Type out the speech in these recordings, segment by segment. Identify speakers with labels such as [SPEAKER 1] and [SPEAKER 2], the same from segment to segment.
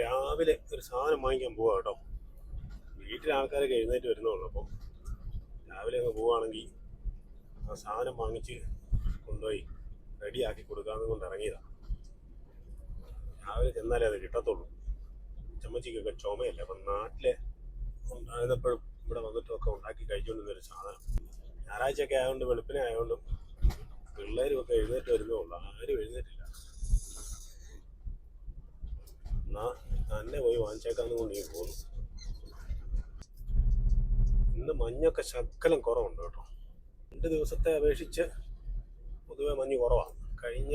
[SPEAKER 1] രാവിലെ ഒരു സാധനം വാങ്ങിക്കാൻ പോവാ കേട്ടോ. വീട്ടിൽ ആൾക്കാരൊക്കെ എഴുന്നേറ്റ് വരുന്നുള്ളൂ. അപ്പം രാവിലെ അങ്ങ് പോവുകയാണെങ്കിൽ ആ സാധനം വാങ്ങിച്ച് കൊണ്ടുപോയി റെഡിയാക്കി കൊടുക്കാമെന്ന് കൊണ്ട് ഇറങ്ങിയതാണ്. രാവിലെ ചെന്നാലേ അത് കിട്ടത്തുള്ളൂ. ചമ്മച്ചിക്കൊക്കെ ചുമയല്ല. അപ്പം നാട്ടിലെ ഉണ്ടായിരുന്നപ്പോഴും ഇവിടെ വന്നിട്ടുമൊക്കെ ഉണ്ടാക്കി കഴിച്ചുകൊണ്ടിരുന്നൊരു സാധനം. ഞായറാഴ്ചയൊക്കെ ആയതുകൊണ്ട് വെളുപ്പിനെ ആയതുകൊണ്ടും പിള്ളേരും ഒക്കെ എഴുന്നേറ്റ് വരുന്നുള്ളൂ. ആരും എഴുന്നേറ്റില്ല. എന്നാ തന്നെ പോയി വാങ്ങിച്ചേക്കാന്ന് കൊണ്ട് ഈ പോകുന്നു. ഇന്ന് മഞ്ഞൊക്കെ ശകലം കുറവുണ്ട് കേട്ടോ. 2 ദിവസത്തെ അപേക്ഷിച്ച് പൊതുവെ മഞ്ഞ് കുറവാണ്. കഴിഞ്ഞ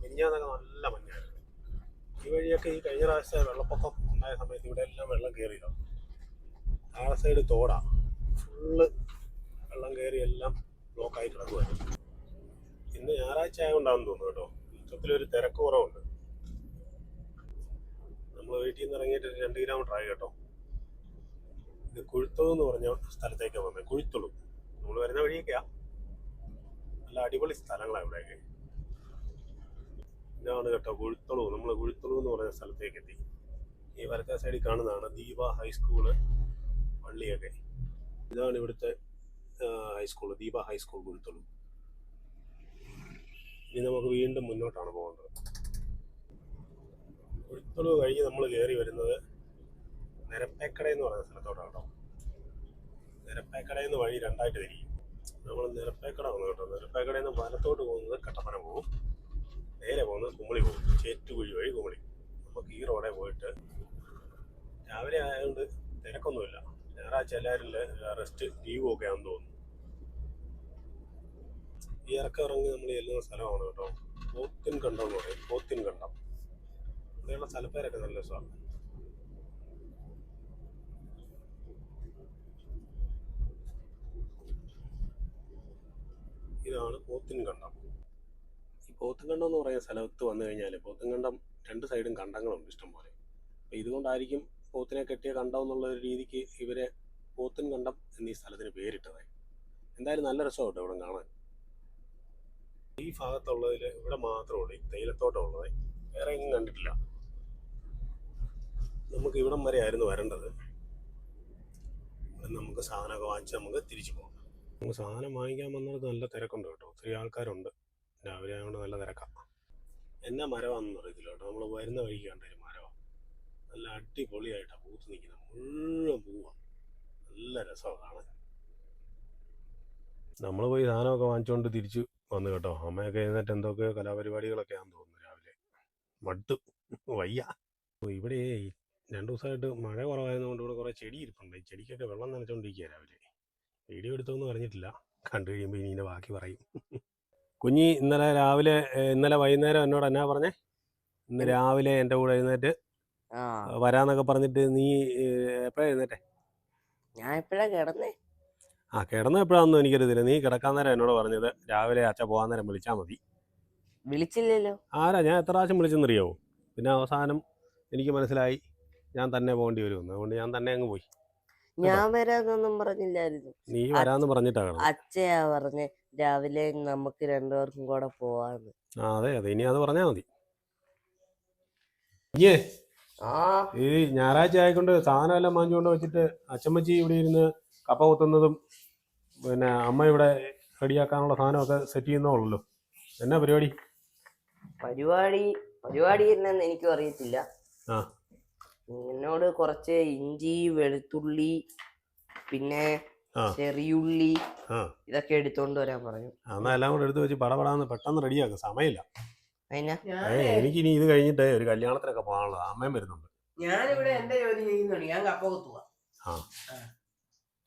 [SPEAKER 1] മിനിഞ്ഞാന്നൊക്കെ നല്ല മഞ്ഞായിരുന്നു. ഈ വഴിയൊക്കെ ഈ കഴിഞ്ഞ പ്രാവശ്യത്തെ വെള്ളപ്പൊക്കം ഉണ്ടായ സമയത്ത് ഇവിടെ എല്ലാം വെള്ളം കയറിയതാണ്. താഴെ സൈഡ് തോടാ, ഫുള്ള് വെള്ളം കയറി എല്ലാം ബ്ലോക്കായി കിടക്കുമായിരുന്നു. ഇന്ന് ഞായറാഴ്ച ആയതുകൊണ്ടാണെന്ന് തോന്നുന്നു കേട്ടോ. മൊത്തത്തിലൊരു തിരക്ക് കുറവുണ്ട്. നമ്മൾ വീട്ടിൽ നിന്ന് ഇറങ്ങിയിട്ട് 2 കിലോമീറ്റർ ആയി കേട്ടോ. ഇത് കുഴുത്തുളു എന്ന് പറഞ്ഞ സ്ഥലത്തേക്കാണ് വന്നത്. കുഴുത്തുളു നമ്മൾ വരുന്ന വഴിയൊക്കെയാ. നല്ല അടിപൊളി സ്ഥലങ്ങളാണ് ഇവിടെയൊക്കെ. ഇതാണ് കേട്ടോ കുഴുത്തുളു. നമ്മൾ കുഴുത്തുളു എന്ന് പറഞ്ഞ സ്ഥലത്തേക്ക് എത്തി. ഈ വലത്തെ സൈഡിൽ കാണുന്നതാണ് ദീപ ഹൈസ്കൂള് പള്ളിയൊക്കെ. ഇതാണ് ഇവിടുത്തെ ഹൈസ്കൂള്, ദീപ ഹൈസ്കൂൾ കുഴുത്തുളു. ഇനി നമുക്ക് വീണ്ടും മുന്നോട്ടാണ് പോകേണ്ടത്. കുഴുത്തുളു കഴിഞ്ഞ് നമ്മൾ കയറി വരുന്നത് നിരപ്പേക്കട എന്ന് പറയുന്ന സ്ഥലത്തോട്ടാണ് കേട്ടോ. നിരപ്പേക്കടയിൽ നിന്ന് വഴി രണ്ടായിട്ട് തിരിക്കും. നമ്മൾ നിരപ്പേക്കട വന്നു കേട്ടോ. നിരപ്പേക്കടയിൽ നിന്ന് വലത്തോട്ട് പോകുന്നത് കട്ടപ്പന പോകും, നേരെ പോകുന്നത് കുമളി പോകും. ചേറ്റുകുഴി വഴി കുമളി. നമുക്ക് ഈ റോഡേ പോയിട്ട് രാവിലെ ആയതുകൊണ്ട് തിരക്കൊന്നുമില്ല. ഞായറാഴ്ച എല്ലാവരും റെസ്റ്റ് ലീവും ഒക്കെ ആണെന്ന് തോന്നുന്നു. ഈ ഇറക്കം ഇറങ്ങി നമ്മൾ ചെല്ലുന്ന സ്ഥലമാണ് കേട്ടോ. പോത്തിൻ കണ്ടം എന്ന് പറയും. പോത്തിൻ കണ്ടം. ഇവിടെയുള്ള സ്ഥലപ്പേരൊക്കെ നല്ല രസമാണ്. ഇതാണ് പോത്തിൻകണ്ടം. ഈ പോത്തിൻകണ്ടം എന്ന് പറയുന്ന സ്ഥലത്ത് വന്നു കഴിഞ്ഞാൽ പോത്തിൻകണ്ടം 2 സൈഡും കണ്ടങ്ങളുണ്ട് ഇഷ്ടംപോലെ. അപ്പോൾ ഇതുകൊണ്ടായിരിക്കും പോത്തിനെ കെട്ടിയ കണ്ടം എന്നുള്ള ഒരു രീതിക്ക് ഇവരെ പോത്തിൻകണ്ടം എന്നീ സ്ഥലത്തിന് പേരിട്ടത്. എന്തായാലും നല്ല രസമാട്ടോ ഇവിടെ കാണാൻ. ഈ ഭാഗത്തുള്ളതിൽ ഇവിടെ മാത്രമുള്ളൂ ഈ തേയിലത്തോട്ടം ഉള്ളത്. വേറെ എങ്ങും കണ്ടിട്ടില്ല. നമുക്ക് ഇവിടം വരെ ആയിരുന്നു വരേണ്ടത്. ഇവിടെ നമുക്ക് സാധനമൊക്കെ വാങ്ങിച്ച് നമുക്ക് തിരിച്ചു പോകാം. നമുക്ക് സാധനം വാങ്ങിക്കാൻ വന്നത് നല്ല തിരക്കുണ്ട് കേട്ടോ. ഒത്തിരി ആൾക്കാരുണ്ട്. രാവിലെ ആയതുകൊണ്ട് നല്ല തിരക്കാണ്. എന്നാ മരമാണെന്ന് അറിയത്തില്ല കേട്ടോ. നമ്മൾ വരുന്ന വഴിക്ക് കണ്ടൊരു മരമാണ്. നല്ല അടിപൊളിയായിട്ടാണ് പൂത്ത് നിൽക്കുന്നത്. മുഴുവൻ പൂവാണ്. നല്ല രസമാണ് കാണാൻ. നമ്മൾ പോയി സാധനമൊക്കെ വാങ്ങിച്ചുകൊണ്ട് തിരിച്ചു വന്നു കേട്ടോ. അമ്മയൊക്കെ എഴുന്നേറ്റ് എന്തൊക്കെയോ കലാപരിപാടികളൊക്കെ ആണെന്ന് തോന്നുന്നു. രാവിലെ മടുത്തു, വയ്യ. ഇവിടെ 2 ദിവസമായിട്ട് മഴ കുറവായതുകൊണ്ട് ഇവിടെ കുറേ ചെടി ഇരിപ്പുണ്ട്. ഈ ചെടിക്കൊക്കെ വെള്ളം നനച്ചുകൊണ്ടിരിക്കുക. രാവിലെ വീഡിയോ എടുത്തൊന്നും പറഞ്ഞിട്ടില്ല. കണ്ടു കഴിയുമ്പോൾ ഇനി ഇതിൻ്റെ ബാക്കി പറയും. കുഞ്ഞി ഇന്നലെ വൈകുന്നേരം എന്നോട് എന്നാ പറഞ്ഞേ? ഇന്ന് രാവിലെ എൻ്റെ കൂടെ എഴുന്നേറ്റ് വരാന്നൊക്കെ പറഞ്ഞിട്ട് നീ എപ്പോഴാ എഴുന്നേറ്റേ?
[SPEAKER 2] ഞാൻ എപ്പോഴാ കിടന്നേ?
[SPEAKER 1] കിടന്ന എപ്പോഴാണെന്നും എനിക്കറിയത്തില്ല. നീ കിടക്കാൻ നേരം എന്നോട് പറഞ്ഞത് രാവിലെ അച്ഛൻ പോകാൻ നേരം വിളിച്ചാൽ മതി.
[SPEAKER 2] വിളിച്ചില്ലല്ലോ.
[SPEAKER 1] ആരാ? ഞാൻ എത്ര പ്രാവശ്യം വിളിച്ചെന്നറിയാവോ? പിന്നെ അവസാനം എനിക്ക് മനസ്സിലായി ഞാൻ തന്നെ പോകേണ്ടി വരുമെന്ന്. അതുകൊണ്ട് ഞാൻ തന്നെ അങ്ങ് പോയി.
[SPEAKER 2] ഞാൻ വരാന്നൊന്നും പറഞ്ഞില്ലായിരുന്നു.
[SPEAKER 1] നീ വരാന്ന് പറഞ്ഞിട്ടാണ്.
[SPEAKER 2] അച്ഛയാ പറഞ്ഞേ രാവിലെ നമുക്ക് 2 പേർക്കും കൂടെ പോവാന്ന്.
[SPEAKER 1] അതെ ഇനി അത് പറഞ്ഞാൽ മതി. ഈ ഞായറാഴ്ച ആയിക്കൊണ്ട് സാധനം എല്ലാം വാങ്ങിച്ചുകൊണ്ട് വെച്ചിട്ട് അച്ചമ്മച്ചി ഇവിടെ ഇരുന്ന് കപ്പ കുത്തുന്നതും പിന്നെ അമ്മ ഇവിടെ റെഡിയാക്കാനുള്ള സാധനമൊക്കെ സെറ്റ് ചെയ്യുന്നോളല്ലോ. എന്നാ പരിപാടി?
[SPEAKER 2] പരിപാടി എന്നാന്ന് എനിക്കും അറിയത്തില്ല. എന്നോട് കുറച്ച് ഇഞ്ചി, വെളുത്തുള്ളി, പിന്നെ ചെറിയുള്ളി ഇതൊക്കെ എടുത്തോണ്ട് വരാൻ പറഞ്ഞു.
[SPEAKER 1] എന്നാ എല്ലാം കൂടെ എടുത്ത് വെച്ച് പടപടാന്ന് പെട്ടെന്ന് റെഡിയാക്കും. സമയമില്ല. എനിക്കിനി ഇത് കഴിഞ്ഞിട്ട് ഒരു കല്യാണത്തിനൊക്കെ പോകാനുള്ളത്. അമ്മയും വരുന്നുണ്ട്.
[SPEAKER 3] ഞാനിവിടെ എന്റെ ജോലി ചെയ്യുന്നുണ്ട്. ഞാൻ കപ്പ കുത്തുവാ.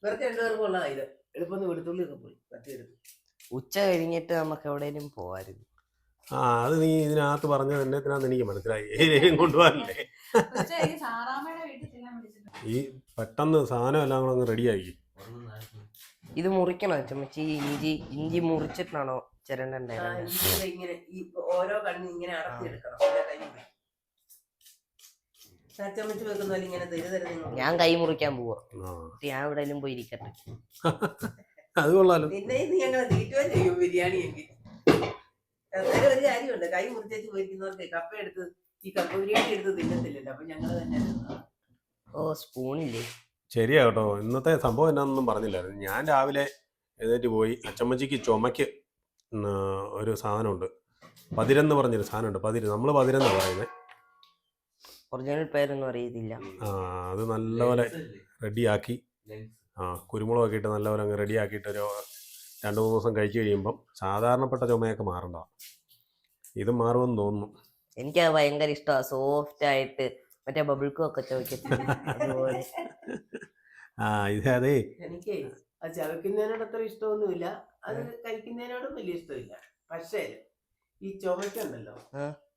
[SPEAKER 3] വെറുതെ 2 പേർക്കും ഉള്ളതാ ഇത്. എളുപ്പം വെളുത്തുള്ളി ഒക്കെ പോയി കത്തിയെടുത്തു.
[SPEAKER 2] ഉച്ച കഴിഞ്ഞിട്ട് നമുക്ക് എവിടെയും പോവായിരുന്നു.
[SPEAKER 1] അത് നീ ഇതിനകത്ത് പറഞ്ഞത് എന്നത്തിനാന്ന് എനിക്ക് മനസ്സിലായി. കൊണ്ടുപോകാനല്ലേ ഈ പെട്ടെന്ന് സാധനം എല്ലാം കൂടെ അങ്ങ് റെഡിയായി.
[SPEAKER 2] ഇത് മുറിക്കണോ ചമ്മച്ചി? ഇഞ്ചി മുറിച്ചിട്ടാണോ ചിരണ്ടേ?
[SPEAKER 3] ഇങ്ങനെ ഓരോ കണ്ണി ഇങ്ങനെ അടത്തിയെടുക്കണം. ചമ്മച്ചി വെക്കുന്ന ഇങ്ങനെ
[SPEAKER 2] ഞാൻ കൈ മുറിക്കാൻ പോവാ. ഞാൻ എവിടെയെങ്കിലും പോയി ഇരിക്കട്ടെ.
[SPEAKER 1] അത് കൊള്ളാലോ.
[SPEAKER 3] പിന്നെ ഞങ്ങൾ തീറ്റുവാൻ ചെയ്യും ബിരിയാണി എങ്കിൽ. ഒരു കാര്യമുണ്ട്. കൈ മുറിച്ചു പോയിരിക്കുന്നവർക്ക് കപ്പ എടുത്ത് ഈ കപ്പ ബിരിയാണി എടുത്ത് തിന്നത്തില്ലല്ലോ, അപ്പൊ ഞങ്ങള് തന്നെ തിന്നണം.
[SPEAKER 2] ഓ സ്പൂണില്ലേ?
[SPEAKER 1] ശരിയാ കേട്ടോ. ഇന്നത്തെ സംഭവം എന്നാന്നൊന്നും പറഞ്ഞില്ലായിരുന്നു. ഞാൻ രാവിലെ എഴുന്നേറ്റ് പോയി അച്ചമ്മച്ചിക്ക് ചുമയ്ക്ക് ഒരു സാധനമുണ്ട്, പതിരെന്ന് പറഞ്ഞൊരു സാധനമുണ്ട്. നമ്മൾ പതിരെന്നാണ് പറയുന്നത്.
[SPEAKER 2] ഒറിജിനൽ പേരൊന്നും അറിയത്തില്ല.
[SPEAKER 1] അത് നല്ലപോലെ റെഡിയാക്കി, കുരുമുളകൊക്കെ ഇട്ട് നല്ലപോലെ അങ്ങ് റെഡിയാക്കിയിട്ട് ഒരു 2-3 ദിവസം കഴിച്ചു കഴിയുമ്പം സാധാരണപ്പെട്ട ചുമയൊക്കെ മാറണ്ട. ഇത് മാറുമെന്ന് തോന്നുന്നു.
[SPEAKER 2] എനിക്കത് ഭയങ്കര ഇഷ്ടമാണ്. സോഫ്റ്റ് ആയിട്ട് മറ്റേ ബബിൾക്കും ഒക്കെ ചോദിക്കത്തില്ല അതുപോലെ.
[SPEAKER 1] ഇത് അതേ
[SPEAKER 3] എനിക്ക് അത് ചവയ്ക്കുന്നതിനോട് അത്ര ഇഷ്ടമൊന്നുമില്ല, അത് കഴിക്കുന്നതിനോടും വലിയ ഇഷ്ടമില്ല. പക്ഷേ ഈ ചുമക്കുണ്ടല്ലോ,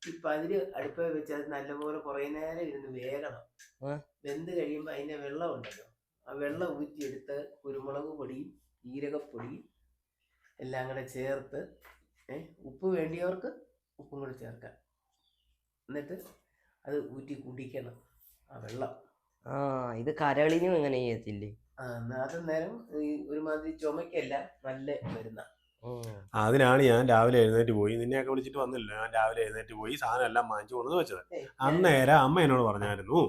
[SPEAKER 3] ഈ പതിര് അടുപ്പ വെച്ച് അത് നല്ലപോലെ കുറെ നേരം ഇരുന്ന് വേകണം. വെന്ത് കഴിയുമ്പോ അതിന്റെ വെള്ളം ഉണ്ടല്ലോ, ആ വെള്ളം ഊറ്റിയെടുത്ത് കുരുമുളക് പൊടിയും ജീരകപ്പൊടിയും എല്ലാം കൂടെ ചേർത്ത്, ഉപ്പ് വേണ്ടിയവർക്ക് ഉപ്പും കൂടെ ചേർക്കാം. എന്നിട്ട് അത് ഊറ്റി കുടിക്കണം ആ വെള്ളം.
[SPEAKER 2] ഇത് കരളിനും ഇങ്ങനെ ചെയ്യത്തില്ലേ?
[SPEAKER 3] അത് നേരം ഈ ഒരുമാതിരി ചുമക്കല്ല നല്ല മരുന്ന.
[SPEAKER 1] അതിനാണ് ഞാൻ രാവിലെ എഴുന്നേറ്റ് പോയി, നിന്നെയൊക്കെ വിളിച്ചിട്ട് വന്നില്ല. ഞാൻ രാവിലെ എഴുന്നേറ്റ് പോയി സാധനം എല്ലാം വാങ്ങിച്ചു കൊണ്ടു വെച്ചത്. അന്നേരം അമ്മ എന്നോട് പറഞ്ഞായിരുന്നു,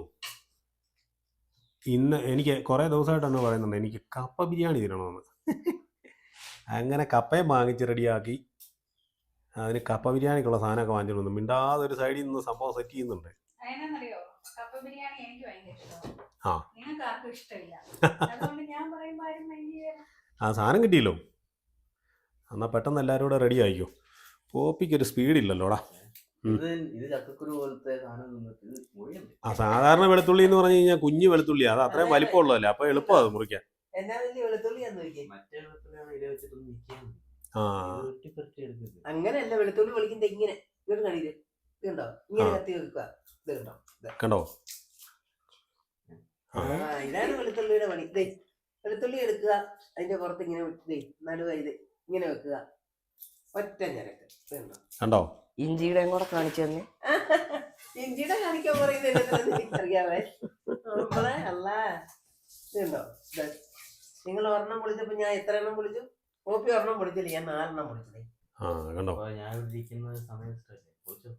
[SPEAKER 1] ഇന്ന് എനിക്ക് കുറേ ദിവസമായിട്ട് എന്ന് പറയുന്നുണ്ട് എനിക്ക് കപ്പ ബിരിയാണി തിന്നണമെന്ന്. അങ്ങനെ കപ്പയും വാങ്ങിച്ച് റെഡിയാക്കി അതിന് കപ്പ ബിരിയാണിക്കുള്ള സാധനമൊക്കെ വാങ്ങിച്ചു വന്നു. മിണ്ടാതെ ഒരു സൈഡിൽ നിന്ന് സംഭവം സെറ്റ് ചെയ്യുന്നുണ്ട്.
[SPEAKER 4] കപ്പ ബിരിയാണി എനിക്ക് ഭയങ്കര ഇഷ്ടമാണ്.
[SPEAKER 1] ആ
[SPEAKER 4] നിങ്ങൾക്ക് ആർക്കും ഇഷ്ടമില്ല, അതുകൊണ്ട് ഞാൻ പറയുമ്പോൾ
[SPEAKER 1] ആ സാധനം കിട്ടിയല്ലോ. എന്നാൽ പെട്ടെന്ന് എല്ലാവരും കൂടെ റെഡി ആയിക്കോ. പോപ്പിക്കൊരു സ്പീഡില്ലല്ലോടാ. സാധാരണ വെളുത്തുള്ളി എന്ന് പറഞ്ഞു കഴിഞ്ഞാൽ കുഞ്ഞു വെളുത്തുള്ളി, അത് അത്രയും വലിപ്പമുള്ളതല്ലേ, അപ്പൊ എളുപ്പമാണ് അത് മുറിക്കാൻ.
[SPEAKER 3] അങ്ങനെയല്ല വെളുത്തുള്ളി പൊളിക്കുന്നത് ഇങ്ങനെ, ഇതുണ്ടോ, ഇങ്ങനെ കത്തി വെക്കുക.
[SPEAKER 1] കണ്ടോ,
[SPEAKER 3] ഇതാണ് വെളുത്തുള്ളിയുടെ പണി. വെളുത്തുള്ളി എടുക്കുക, അതിന്റെ പുറത്ത് ഇങ്ങനെ വിട്ടേ നടുവ ഇത് ഇങ്ങനെ വെക്കുക, ഒറ്റ ഞരക്ക്.
[SPEAKER 1] കണ്ടോ,
[SPEAKER 2] ഇഞ്ചിയുടെ കൂടെ കാണിച്ചു തന്നെ.
[SPEAKER 3] ഇഞ്ചിയുടെ കാണിക്കാൻ പറയുന്നത് അറിയാവേ അല്ല. ഇതുണ്ടോ, നിങ്ങൾ ഒരെണ്ണം പൊളിച്ചപ്പോ ഞാൻ എത്ര എണ്ണം പൊളിച്ചു? കോപ്പി ഒരെണ്ണം പൊളിച്ചില്ല, ഞാൻ 4 എണ്ണം പൊളിച്ചതേ.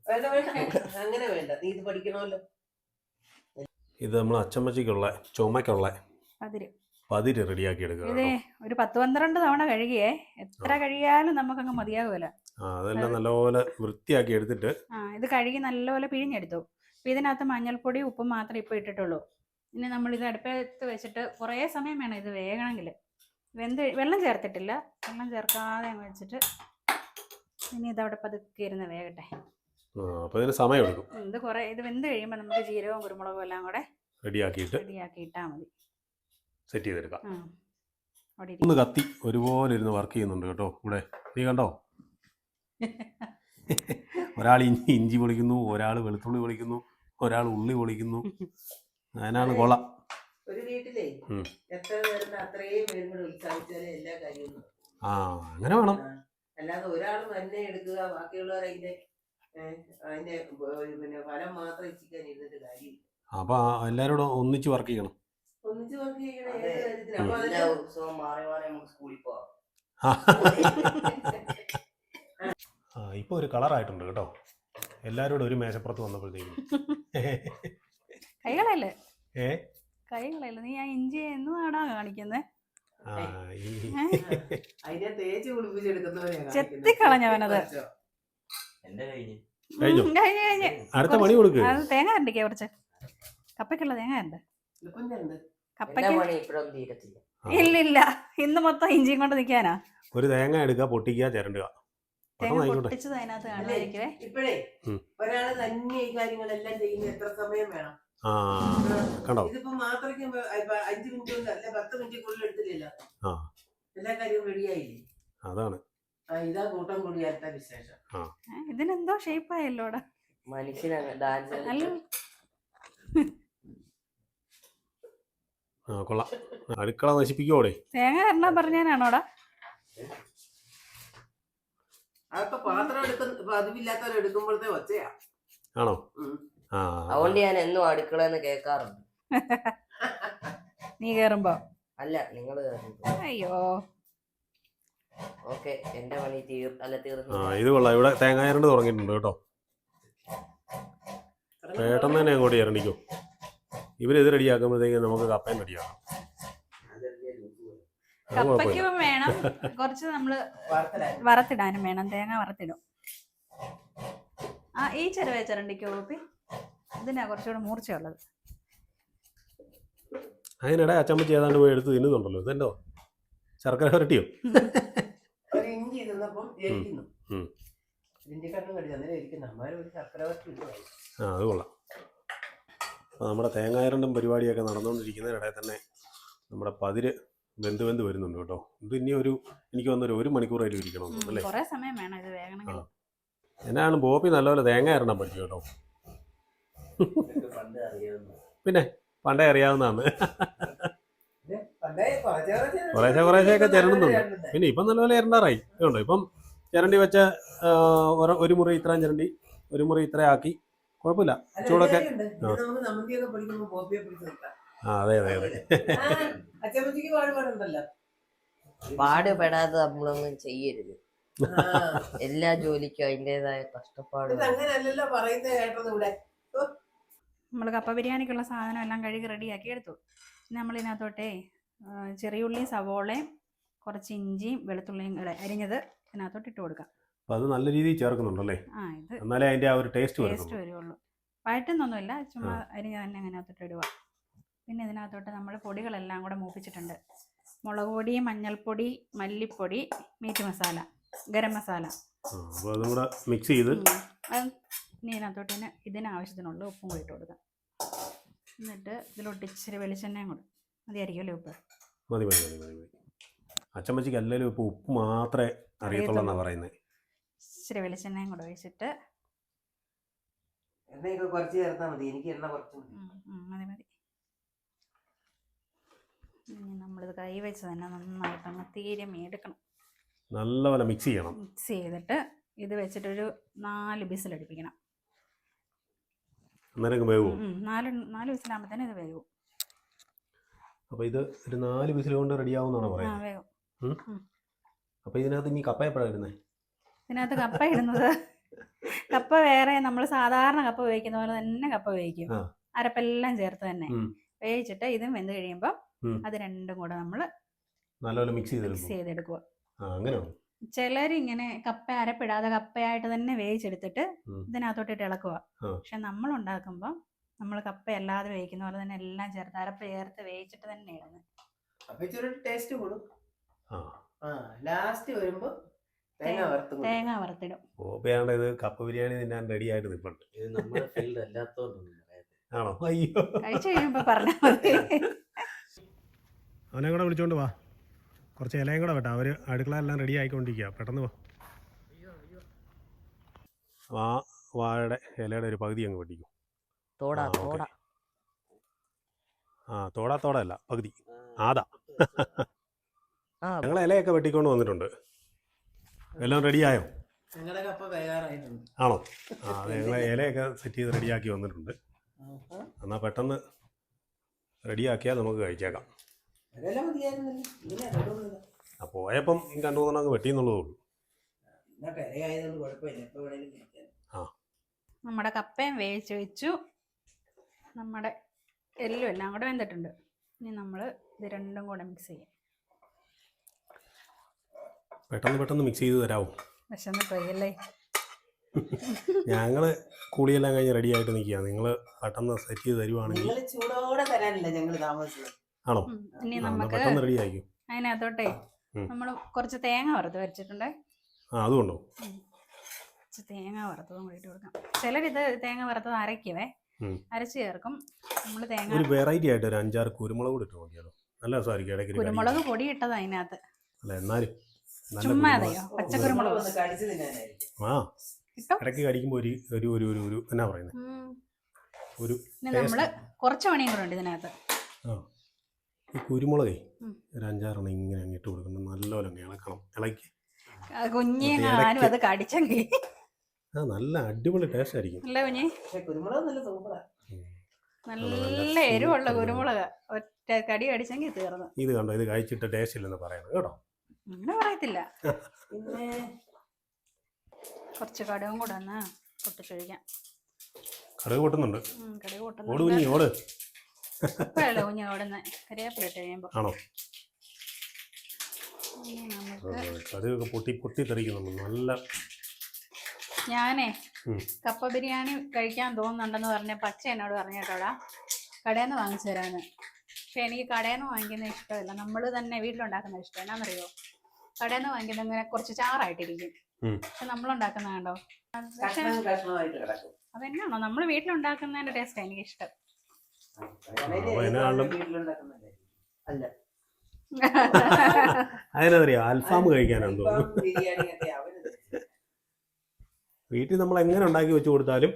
[SPEAKER 3] വേണ്ട വേണ്ട, അങ്ങനെ വേണ്ട, നീ ഇത് പഠിക്കണമല്ലോ.
[SPEAKER 1] ഇത് നമ്മൾ അച്ചമ്മച്ചിക്കുള്ള ചുമക്കുള്ള പതിര് റെഡിയാക്കി എടുക്കുക.
[SPEAKER 4] ഇതേ ഒരു 10-12 തവണ കഴുകിയേ, എത്ര കഴുകിയാലും നമുക്കങ്ങ് മതിയാകുമല്ല.
[SPEAKER 1] അതെല്ലാം നല്ലപോലെ വൃത്തിയാക്കി എടുത്തിട്ട്
[SPEAKER 4] ഇത് കഴുകി നല്ലപോലെ പിഴിഞ്ഞെടുത്തു. അപ്പൊ ഇതിനകത്ത് മഞ്ഞൾപ്പൊടി ഉപ്പും മാത്രമേ ഇപ്പോൾ ഇട്ടിട്ടുള്ളൂ. ഇനി നമ്മൾ ഇത് അടുപ്പത്ത് വെച്ചിട്ട് കുറേ സമയം വേണം ഇത് വേകണമെങ്കിൽ. വെള്ളം ചേർത്തിട്ടില്ല, വെള്ളം ചേർക്കാതെ അങ്ങ് വെച്ചിട്ട് ഇനി ഇതവിടെ പതുക്കെ ഇരുന്ന് വേകട്ടെ.
[SPEAKER 1] അപ്പോൾ ഇതിന് സമയം എടുക്കും.
[SPEAKER 4] ഇത് വെന്ത് കഴിയുമ്പോൾ നമുക്ക് ജീരകവും കുരുമുളകും എല്ലാം കൂടെ റെഡിയാക്കിയിട്ടാൽ മതി.
[SPEAKER 1] സെറ്റ് ചെയ്തെടുക്കാം. ഒന്ന് കത്തി ഒരുപോലെ ഇരുന്ന് വർക്ക് ചെയ്യുന്നുണ്ട് കേട്ടോ ഇവിടെ. നീ കണ്ടോ, ഒരാൾ ഇഞ്ചി പൊളിക്കുന്നു, ഒരാൾ വെളുത്തുള്ളി പൊളിക്കുന്നു, ഒരാൾ ഉള്ളി പൊളിക്കുന്നു. അതിനാണ് കൊള്ളാം.
[SPEAKER 3] ഒരു വീട്ടിലേ എത്ര പേരുണ്ട് അത്രയും പേരും കൂടെ ഉത്സാഹിച്ചാലേ എല്ലാ കാര്യവും.
[SPEAKER 1] അങ്ങനെ വേണം.
[SPEAKER 3] അല്ലാതെ ഒരാൾ തന്നെ എടുക്കുക, ബാക്കിയുള്ളവർ അതിന്റെ പിന്നെ ഫലം മാത്രം ഇച്ചിക്കാൻ ഇരുന്നിട്ട് കാര്യമില്ല.
[SPEAKER 1] അപ്പൊ എല്ലാരോടും ഒന്നിച്ച് വർക്ക് ചെയ്യണം.
[SPEAKER 3] ഒന്നിച്ച് വർക്ക് ചെയ്യണം.
[SPEAKER 1] ഇപ്പൊ ഒരു കളറായിട്ടുണ്ട് കേട്ടോ, എല്ലാരോടും ഒരു മേശപ്പുറത്ത് വന്നപ്പോഴത്തേക്കും.
[SPEAKER 4] കൈകളല്ലേ കൈകളല്ലേ, നീ ആ ഇഞ്ചി എന്നാടാ കാണിക്കുന്നേ?
[SPEAKER 3] അതിനെ തേച്ച് കുളിപ്പിച്ചെടുക്കുന്നവരെയാണ്
[SPEAKER 4] ചെത്തിക്കളഞ്ഞവനത്.
[SPEAKER 1] അടുത്ത പണി കൊടുക്കുക.
[SPEAKER 4] അത് തേങ്ങ കണ്ടിക്കേ കുറച്ച്, കപ്പയ്ക്കുള്ള തേങ്ങ ഉണ്ട്. ഇല്ലില്ല, ഇന്ന് മൊത്തം ഇഞ്ചിയും കൊണ്ട് നിൽക്കാനാ.
[SPEAKER 1] ഒരു തേങ്ങ എടുക്കുക, പൊട്ടിക്കുക, ചിരണ്ടുക.
[SPEAKER 4] തേങ്ങ പൊട്ടിച്ചത് അതിനകത്ത് കാണുമായിരിക്കുവേ.
[SPEAKER 3] ഇപ്പോഴേ ഒരാള് തന്നെ ഈ കാര്യങ്ങളെല്ലാം ചെയ്യുന്ന എത്ര സമയം വേണം?
[SPEAKER 1] കണ്ടോ,
[SPEAKER 3] ഇതിപ്പോ മാത്രയ്ക്ക് 5 മിനിറ്റ് കൊണ്ട് അല്ല 10 മിനിറ്റിനുള്ളിൽ എടുത്തില്ലല്ലോ, എല്ലാ കാര്യവും റെഡിയായില്ലേ?
[SPEAKER 1] അതാണ്
[SPEAKER 3] ഇതാ കൂട്ടം കൂടിയാത്ത വിശേഷം.
[SPEAKER 4] ഇതിനെന്തോ ഷേപ്പായല്ലോടാ
[SPEAKER 1] കൊള്ളാം. അടുക്കള നശിപ്പിക്കോടെ
[SPEAKER 4] തേങ്ങ എണ്ണ പറഞ്ഞാണോടാ?
[SPEAKER 3] അതൊക്കെ പാത്രം പതിവില്ലാത്തവർ എടുക്കുമ്പോഴത്തെ ഒച്ചയാ.
[SPEAKER 1] ആണോ?
[SPEAKER 2] അതുകൊണ്ട് ഞാൻ എന്നും അടുക്കളന്ന് കേൾക്കാറുണ്ട്.
[SPEAKER 4] നീ കേറുമ്പോ
[SPEAKER 2] അല്ല, നിങ്ങള് കേറുമ്പോ.
[SPEAKER 4] അയ്യോ,
[SPEAKER 2] ഓക്കെ, എന്റെ പണി തീർന്നു.
[SPEAKER 1] ഇത് കൊള്ളാം. ഇവിടെ തേങ്ങായരണ്ട് തുടങ്ങിയിട്ടുണ്ട് കേട്ടോ. പെട്ടെന്ന് തന്നെ അങ്ങോട്ട് ചിരണ്ടിക്കും. ഇവരിത് റെഡിയാക്കുമ്പോഴത്തേക്ക് നമുക്ക് കപ്പയും റെഡിയാക്കാം. അത്
[SPEAKER 4] കപ്പയ്ക്ക്
[SPEAKER 1] കുഴപ്പമില്ല.
[SPEAKER 4] വേണം കുറച്ച് നമ്മള് വറുത്തിടാനും വേണം, തേങ്ങ വറുത്തിടും. ഈ ചെറുവേ ചിരണ്ടിക്കോ കോപ്പി, ഇതിനാ കുറച്ചുകൂടെ മൂർച്ചയുള്ളത്.
[SPEAKER 1] അതിനിടെ അച്ചമ്മച്ചി ഏതാണ്ട് പോയി എടുത്ത് തിന്നുന്നുണ്ടല്ലോ. ഇതെന്തോ ശർക്കര വരട്ടിയോ?
[SPEAKER 3] ഒരു ഇഞ്ചി തിന്നപ്പം എരിക്കുന്നു. ഇഞ്ചിക്കട്ടം കടിച്ചു അന്നേരം ഇരിക്കുന്നു. അമ്മാര് ഒരു ശർക്കര വരട്ടി ഇടുവായി.
[SPEAKER 1] അത് കൊള്ളാം. അപ്പോൾ നമ്മുടെ തേങ്ങായിരണ്ടും പരിപാടിയൊക്കെ നടന്നുകൊണ്ടിരിക്കുന്നതിനിടെ തന്നെ നമ്മുടെ പതിര് വെന്ത് വരുന്നുണ്ട് കേട്ടോ. ഇത് ഇനി എനിക്ക് വന്നൊരു 1 മണിക്കൂറായിട്ട് ഇരിക്കണം അല്ലേ?
[SPEAKER 4] കുറെ സമയം വേണം ഇത് വേകണമെങ്കിൽ.
[SPEAKER 1] എന്നാണ് ബോപ്പി നല്ലപോലെ തേങ്ങ ഇരണ്ടാൻ പഠിച്ചു കേട്ടോ.
[SPEAKER 3] പണ്ട് അറിയാവുന്ന
[SPEAKER 1] പിന്നെ പണ്ടേ അറിയാവുന്നതാണ്.
[SPEAKER 3] കുറേശ്ശെയൊക്കെ
[SPEAKER 1] ചിരണ്ടുന്നുണ്ട്. പിന്നെ ഇപ്പം നല്ലപോലെ ഇരണ്ടാറായി കേട്ടോ. ഇപ്പം ചിരണ്ടി വെച്ച ഒരു മുറി ഇത്രയും ചിരണ്ടി, ഒരു മുറി ഇത്ര ആക്കി, കുഴപ്പമില്ല. ചൂടൊക്കെ അതെ.
[SPEAKER 3] അച്ചമ്മച്ചിക്ക് പാടുപാടുണ്ടല്ലോ.
[SPEAKER 2] പാടുപെടാതെ നമ്മളൊന്നും ചെയ്യരുത്. എല്ലാ ജോലിക്കും അതിൻ്റെതായ കഷ്ടപ്പാട്.
[SPEAKER 3] അങ്ങനല്ലല്ലോ പറയുന്നത് കേട്ടത് ഇവിടെ.
[SPEAKER 4] നമ്മൾ കപ്പ ബിരിയാണിക്കുള്ള സാധനം എല്ലാം കഴുകി റെഡിയാക്കി എടുത്തു. നമ്മൾ ഇതിനകത്തോട്ടേ ചെറിയുള്ളിയും സവോളയും കുറച്ച് ഇഞ്ചിയും വെളുത്തുള്ളിയും കൂടെ അരിഞ്ഞത് ഇതിനകത്തോട്ട് ഇട്ട് കൊടുക്കാം.
[SPEAKER 1] അപ്പം അത് നല്ല രീതിയിൽ ചേർക്കുന്നുണ്ടല്ലേ?
[SPEAKER 4] ഇത്
[SPEAKER 1] എന്നാലേ അതിൻ്റെ ആ ഒരു ടേസ്റ്റ്
[SPEAKER 4] വരുള്ളൂ. വഴറ്റുന്നൊന്നുമില്ല, ചുമ്മാ അരിഞ്ഞ തന്നെ അതിനകത്തോട്ട് ഇടുക. പിന്നെ ഇതിനകത്തോട്ട് നമ്മൾ പൊടികളെല്ലാം കൂടെ മൂപ്പിച്ചിട്ടുണ്ട്. മുളക് പൊടി, മഞ്ഞൾപ്പൊടി, മല്ലിപ്പൊടി, മീറ്റ് മസാല, ഗരം മസാല.
[SPEAKER 1] അപ്പോൾ അതും കൂടെ മിക്സ് ചെയ്ത്
[SPEAKER 4] ഇനി ഇതിനകത്തോട്ട് തന്നെ ഇതിനാവശ്യത്തിനുള്ള ഉപ്പും കൂടി ഇട്ട് കൊടുക്കാം. എന്നിട്ട് ഇതിലോട്ട് ഇച്ചിരി വെളിച്ചെണ്ണയും കൂടെ മതിയായിരിക്കുമല്ലേ ഉപ്പ്?
[SPEAKER 1] മതി. അച്ചമ്മച്ചിക്ക് എല്ലാവരും ഇപ്പോൾ ഉപ്പ് മാത്രമേ അറിയത്തുള്ളൂ എന്നാണ് പറയുന്നത്.
[SPEAKER 4] ഇച്ചിരി വെളിച്ചെണ്ണയും കൂടെ ഒഴിച്ചിട്ട്
[SPEAKER 3] എണ്ണയൊക്കെ കുറച്ച് ചേർത്താൽ മതി. എനിക്ക് എണ്ണ കുറച്ച്
[SPEAKER 4] മതി. ഇനി നമ്മളിത് കൈ വെച്ച് തന്നെ നന്നായിട്ട് അങ്ങ് തീരെ എടുക്കണം.
[SPEAKER 1] നല്ലപോലെ മിക്സ് ചെയ്യണം.
[SPEAKER 4] മിക്സ് ചെയ്തിട്ട് ഇത് വെച്ചിട്ടൊരു 4 വിസിലടിപ്പിക്കണം.
[SPEAKER 1] അന്നേരം വേവും.
[SPEAKER 4] 4 വിസിലാകുമ്പോൾ ഇത് വേവും.
[SPEAKER 1] അപ്പോൾ ഇത് ഒരു 4 വിസിൽ കൊണ്ട് റെഡിയാവുമെന്നാണ് പറയുന്നത്.
[SPEAKER 4] വേവും.
[SPEAKER 1] അപ്പോൾ ഇതിനകത്ത് ഇനി കപ്പ എപ്പോഴാണ് ഇടുന്നത്?
[SPEAKER 4] ഇതിനകത്ത് കപ്പ ഇടുന്നത് കപ്പ വേറെ നമ്മൾ സാധാരണ കപ്പ വേവിക്കുന്ന പോലെ തന്നെ കപ്പ വേവിക്കും. അരപ്പെല്ലാം ചേർത്ത് തന്നെ വേവിച്ചിട്ട് ഇതും വെന്ത് കഴിയുമ്പോൾ അത് രണ്ടും കൂടെ നമ്മൾ
[SPEAKER 1] നല്ലപോലെ മിക്സ്
[SPEAKER 4] ചെയ്തെടുക്കുക.
[SPEAKER 1] അങ്ങനെയാണ്.
[SPEAKER 4] ചിലരിങ്ങനെ കപ്പ അരപ്പിടാതെ കപ്പയായിട്ട് തന്നെ വേവിച്ചെടുത്തിട്ട് ഇതിനകത്തോട്ടിട്ട് ഇളക്കുക. പക്ഷെ നമ്മൾ ഉണ്ടാക്കുമ്പോൾ നമ്മൾ കപ്പ അല്ലാതെ വേവിക്കുന്ന പോലെ തന്നെ എല്ലാം ചേർത്ത് അരപ്പ് ചേർത്ത് വേവിച്ചിട്ട് തന്നെ ഇടുന്നത്.
[SPEAKER 3] ടേസ്റ്റ് കൂടും. ലാസ്റ്റ് വരുമ്പോൾ
[SPEAKER 4] തേങ്ങ വറുത്തിടും.
[SPEAKER 1] ഓപ്പയാണ്ട് ഇത് കപ്പ ബിരിയാണി തിന്നാൻ റെഡി ആയിട്ട് നിൽപ്പുണ്ട്.
[SPEAKER 3] ഇത് നമ്മുടെ ഫീൽഡ് അല്ലാത്തതുകൊണ്ടൊന്നും
[SPEAKER 1] ആണോ? അയ്യോ,
[SPEAKER 4] കഴിച്ചു കഴിയുമ്പോൾ പറഞ്ഞാൽ മതി.
[SPEAKER 1] അവനെ കൂടെ വിളിച്ചോണ്ട് വാ. കുറച്ച് ഇലയും കൂടെ വെട്ടാം. അവർ അടുക്കള എല്ലാം റെഡി ആയിക്കൊണ്ടിരിക്കുക. പെട്ടെന്ന് വാ. വാഴയുടെ ഇലയുടെ ഒരു പകുതി അങ്ങ് വെട്ടിക്കും. തോടല്ല, പകുതി. ആദാ. ഞങ്ങൾ ഇലയൊക്കെ വെട്ടിക്കൊണ്ട് വന്നിട്ടുണ്ട്. എല്ലാം റെഡിയായോ? ആണോ? ഞങ്ങൾ ഇലയൊക്കെ സെറ്റ് ചെയ്ത് റെഡിയാക്കി വന്നിട്ടുണ്ട്. എന്നാൽ പെട്ടെന്ന് റെഡിയാക്കിയാൽ നമുക്ക് കഴിച്ചേക്കാം. പോയപ്പം 2-3 അങ്ങ് വെട്ടിയെന്നുള്ളതേ ഉള്ളൂ.
[SPEAKER 4] നമ്മുടെ കപ്പയും വേവിച്ച് വെച്ചു. നമ്മുടെ എല്ലാം കൂടെ വെന്തിട്ടുണ്ട്. ഇനി നമ്മൾ ഇത് രണ്ടും കൂടെ മിക്സ് ചെയ്യാം.
[SPEAKER 1] പെട്ടെന്ന് മിക്സ് ചെയ്ത് തരാമോ?
[SPEAKER 4] വിശന്ന് പോയല്ലേ.
[SPEAKER 1] ഞങ്ങള് കൂളിയെല്ലാം കഴിഞ്ഞ് റെഡി ആയിട്ട് നിൽക്കുക. നിങ്ങൾ പെട്ടെന്ന് സെറ്റ് ചെയ്ത് തരുവാണെങ്കിൽ. ആണോ?
[SPEAKER 4] ഇനി നമുക്ക്
[SPEAKER 1] പെട്ടെന്ന് റെഡി ആയിരിക്കും.
[SPEAKER 4] അതിനകത്തോട്ടെ നമ്മൾ കുറച്ച് തേങ്ങ വറുത്ത് വെച്ചിട്ടുണ്ട്.
[SPEAKER 1] അതുകൊണ്ടോ?
[SPEAKER 4] തേങ്ങ വറുത്തതും കൂടിയിട്ട് കൊടുക്കാം. ചിലരിത് തേങ്ങ വറുത്തത് അരയ്ക്കുവേ, അരച്ച് ചേർക്കും. നമ്മൾ തേങ്ങ
[SPEAKER 1] ഒരു വെറൈറ്റി ആയിട്ട് ഒരു 5-6 കുരുമുളക് കൂടി ഇട്ട് നോക്കിയാലോ? നല്ല രസമായിരിക്കും. ഇടയ്ക്ക്
[SPEAKER 4] കുരുമുളക് പൊടി ഇട്ടത് അതിനകത്ത്.
[SPEAKER 1] അല്ല, എന്നാലും
[SPEAKER 4] ചുമ്മാ അതെയോ പച്ചക്കുരുമുളക്
[SPEAKER 1] ഇടയ്ക്ക് കടിക്കുമ്പോൾ ഒരു എന്നാ പറയുന്നത്, ഒരു
[SPEAKER 4] നമ്മള് കുറച്ച് പണിയും കൂടെ ഉണ്ട് ഇതിനകത്ത്.
[SPEAKER 1] ഈ കുരുമുളകേ ഒരു 5-6 ഇങ്ങനെ അങ്ങ് ഇട്ട് കൊടുക്കണം. നല്ലപോലെ ഇളക്കണം. ഇളക്കി
[SPEAKER 4] കുഞ്ഞിങ്ങാനും അത് കടിച്ചെങ്കിൽ
[SPEAKER 1] നല്ല അടിപൊളി ടേസ്റ്റ് ആയിരിക്കും.
[SPEAKER 4] അല്ലേ കുഞ്ഞി? നല്ല എരിവുള്ള കുരുമുളക്. ഒറ്റ കടി കടിച്ചെങ്കിൽ തീർന്നു.
[SPEAKER 1] ഇത് കണ്ടോ? ഇത് കഴിച്ചിട്ട് ടേസ്റ്റ് ഇല്ലെന്ന് പറയണം കേട്ടോ.
[SPEAKER 4] അങ്ങനെ പറയത്തില്ല. കുറച്ച് കടുകും കൂടെ ഒന്ന് പൊട്ടിച്ചൊഴിക്കാം.
[SPEAKER 1] കടുക് പൊട്ടുന്നുണ്ട്.
[SPEAKER 4] കടുക്
[SPEAKER 1] ഓട്
[SPEAKER 4] പൊട്ടുന്നുണ്ട്.
[SPEAKER 1] കുഞ്ഞി ഓട്.
[SPEAKER 4] ഇപ്പോഴല്ലേ കുഞ്ഞ് ഓടുന്നത്, കരിവേപ്പില ഇട്ട് കഴിയുമ്പോൾ.
[SPEAKER 1] ആണോ?
[SPEAKER 4] ഇനി നമുക്ക്
[SPEAKER 1] കടുകൊക്കെ പൊട്ടി പൊട്ടി തെറിക്കുന്നു. നല്ല
[SPEAKER 4] ഞാനേ കപ്പ ബിരിയാണി കഴിക്കാൻ തോന്നുന്നുണ്ടെന്ന് പറഞ്ഞ പച്ച എന്നോട് പറഞ്ഞു കേട്ടോടാ, കടയിൽ നിന്ന് വാങ്ങിച്ചു തരാമെന്ന്. പക്ഷെ എനിക്ക് കടയിൽ നിന്ന് വാങ്ങിക്കുന്നത് ഇഷ്ടമല്ല, നമ്മൾ തന്നെ വീട്ടിലുണ്ടാക്കുന്ന ഇഷ്ടം. എന്നാണെന്നറിയോ, കടയിൽ നിന്ന് വാങ്ങിക്കുന്നത് ഇങ്ങനെ കുറച്ച് ചാറായിട്ടിരിക്കും. പക്ഷെ നമ്മളുണ്ടാക്കുന്ന കണ്ടോ, പക്ഷെ അതെന്നാണോ നമ്മൾ വീട്ടിലുണ്ടാക്കുന്നതിന്റെ ടേസ്റ്റ് എനിക്കിഷ്ടം.
[SPEAKER 1] അതിനറിയോ, അൽഫാം കഴിക്കാനാണെന്ന് തോന്നുന്നു. വീട്ടിൽ നമ്മൾ എങ്ങനെ ഉണ്ടാക്കി വെച്ച് കൊടുത്താലും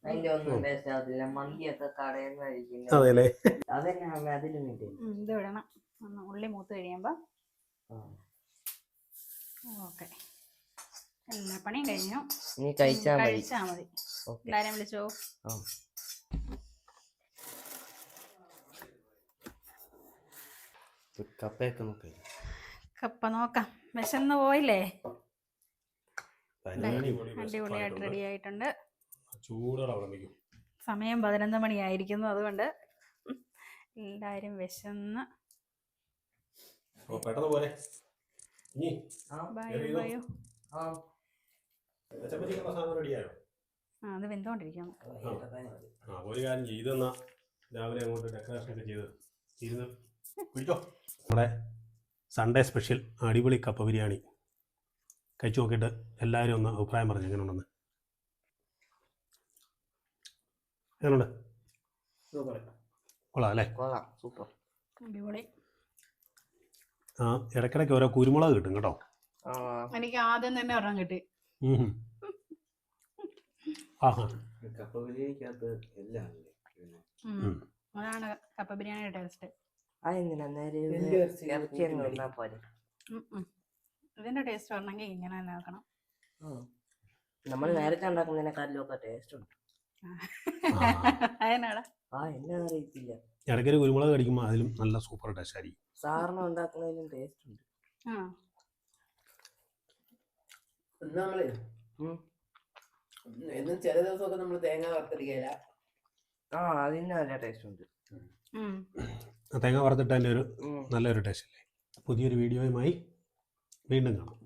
[SPEAKER 2] അതിന്റെ ഒന്നും ടേസ്റ്റ് ആവത്തില്ല. മന്തിയൊക്കെ കടയിൽ നിന്ന് കഴിക്കുന്നത്.
[SPEAKER 1] അതെല്ലേ,
[SPEAKER 2] അതെന്നാ അതിലൊന്നും
[SPEAKER 4] ഇത് വിടണം. ഒന്ന് ഉള്ളി മൂത്ത് കഴിയുമ്പോൾ ഓക്കെ, എല്ലാ പണിയും കഴിഞ്ഞു.
[SPEAKER 2] ഇനി കഴിച്ചാൽ മതി.
[SPEAKER 4] എല്ലാരും വിളിച്ചോ. കപ്പ നോക്കാം. വിശന്ന് പോയില്ലേ? അടിപൊളിയായിട്ട് റെഡി ആയിട്ടുണ്ട്. സമയം 11 മണിയായിരിക്കുന്നു, അതുകൊണ്ട് എല്ലാരും വിശന്ന് അത് വെന്തോണ്ടിരിക്കുന്നു.
[SPEAKER 1] ഒരു കാര്യം ചെയ്തെന്നാ രാവിലെ അങ്ങോട്ട് ഡെക്കറേഷൻ ഒക്കെ ചെയ്ത് ഇരുന്ന് പിടിച്ചോ. നമ്മുടെ സൺഡേ സ്പെഷ്യൽ അടിപൊളി കപ്പ ബിരിയാണി കഴിച്ചു നോക്കിയിട്ട് എല്ലാവരും ഒന്ന് അഭിപ്രായം പറഞ്ഞു എങ്ങനെയുണ്ടെന്ന്. എങ്ങനെയുണ്ട്? കൊള്ളാം അല്ലേ?
[SPEAKER 2] സൂപ്പർ,
[SPEAKER 4] അടിപൊളി.
[SPEAKER 1] ആ, ഇടയ്ക്കിടയ്ക്ക് ഓരോ കുരുമുളക് കിട്ടും കേട്ടോ.
[SPEAKER 4] എനിക്ക് ആദ്യം തന്നെ ഒരെണ്ണം കിട്ടി. അതാണ് കപ്പ ബിരിയാണിയുടെ ടേസ്റ്റ്. ഇതിന്റെ ടേസ്റ്റ് പറഞ്ഞെങ്കിൽ ഇങ്ങനെ തന്നെ ആക്കണം.
[SPEAKER 2] നമ്മൾ നേരത്തെ ഉണ്ടാക്കുന്നതിനെക്കാട്ടിലും ഒക്കെ ടേസ്റ്റ് ഉണ്ട്.
[SPEAKER 4] അതിനാടാ
[SPEAKER 2] അറിയത്തില്ല.
[SPEAKER 1] ഇടയ്ക്കൊരു കുരുമുളക് കടിക്കുമ്പോൾ അതിലും നല്ല സൂപ്പർ ടേസ്റ്റ് ആയിരിക്കും.
[SPEAKER 2] സാറിന് ഉണ്ടാക്കുന്നതിലും ടേസ്റ്റ് ഉണ്ട്.
[SPEAKER 3] എന്നും ചില ദിവസമൊക്കെ നമ്മൾ തേങ്ങ വറുത്തടിക്കല.
[SPEAKER 2] അതിന് നല്ല ടേസ്റ്റ് ഉണ്ട്.
[SPEAKER 1] തേങ്ങ വറുത്തിട്ടതിൻ്റെ ഒരു നല്ലൊരു ടേസ്റ്റ് അല്ലേ. പുതിയൊരു വീഡിയോയുമായി വീണ്ടും കാണാം.